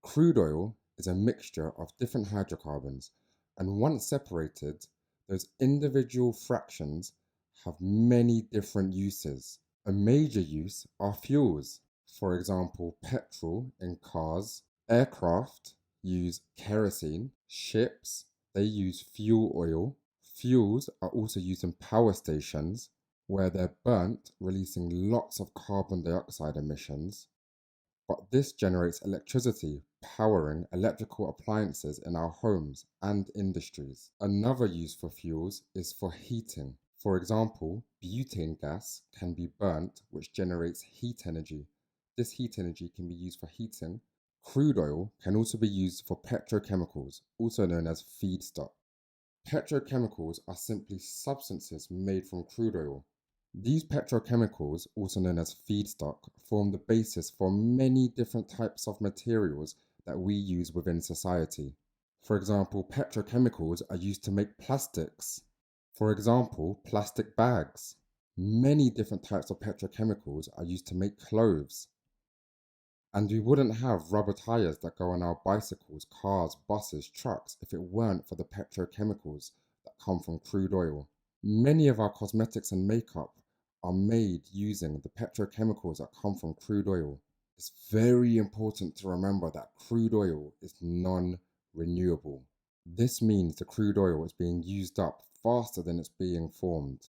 Crude oil is a mixture of different hydrocarbons, and once separated, those individual fractions have many different uses. A major use are fuels. For example, petrol in cars, aircraft use kerosene, ships, they use fuel oil. Fuels are also used in power stations where they're burnt, releasing lots of carbon dioxide emissions. But this generates electricity, powering electrical appliances in our homes and industries. Another use for fuels is for heating. For example, butane gas can be burnt, which generates heat energy. This heat energy can be used for heating. Crude oil can also be used for petrochemicals, also known as feedstock. Petrochemicals are simply substances made from crude oil. These petrochemicals, also known as feedstock, form the basis for many different types of materials that we use within society. For example, petrochemicals are used to make plastics. For example, plastic bags. Many different types of petrochemicals are used to make clothes. And we wouldn't have rubber tires that go on our bicycles, cars, buses, trucks if it weren't for the petrochemicals that come from crude oil. Many of our cosmetics and makeup are made using the petrochemicals that come from crude oil. It's very important to remember that crude oil is non-renewable. This means the crude oil is being used up faster than it's being formed.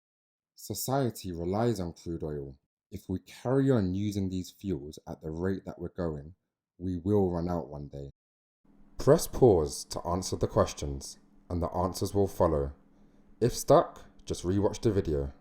Society relies on crude oil. If we carry on using these fuels at the rate that we're going, we will run out one day. Press pause to answer the questions, and the answers will follow. If stuck, just rewatch the video.